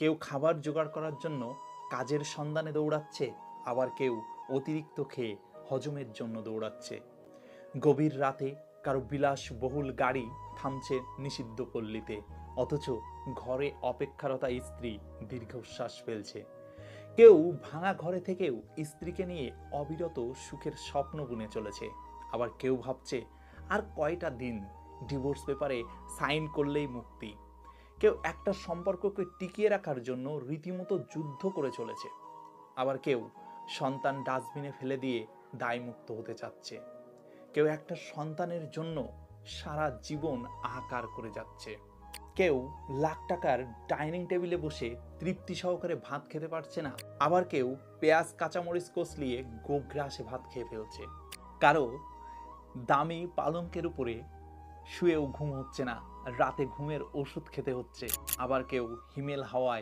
কেউ খাবার জোগাড় করার জন্য কাজের সন্ধানে দৌড়াচ্ছে, আবার কেউ অতিরিক্ত খেয়ে হজমের জন্য দৌড়াচ্ছে। গভীর রাতে কারো বিলাসবহুল গাড়ি থামছে নিষিদ্ধ পল্লীতে, অথচ ঘরে অপেক্ষারতা স্ত্রী দীর্ঘশ্বাস ফেলছে। কেউ ভাঙা ঘরে থেকেও স্ত্রীকে নিয়ে অবিরত সুখের স্বপ্ন বুনে চলেছে, আবার কেউ ভাবছে আর কয়টা দিন ডিভোর্স পেপারে সাইন করলেই মুক্তি। কেউ একটা সম্পর্ককে টিকিয়ে রাখার জন্য রীতিমতো যুদ্ধ করে চলেছে, আবার কেউ সন্তান ডাস্টবিনে ফেলে দিয়ে দায়মুক্ত হতে চাচ্ছে। কেউ একটা সন্তানের জন্য সারা জীবন হাহাকার করে যাচ্ছে। কেউ লাখ টাকার ডাইনিং টেবিলে বসে তৃপ্তি সহকারে ভাত খেতে পারছে না, আবার কেউ পেঁয়াজ কাঁচামরিচ কষলিয়ে গোগ্রাসে ভাত খেয়ে ফেলছে। কারো দামি পালঙ্কের উপরে শুয়েও ঘুম হচ্ছে না, রাতে ঘুমের ওষুধ খেতে হচ্ছে, আবার কেউ হিমেল হাওয়ায়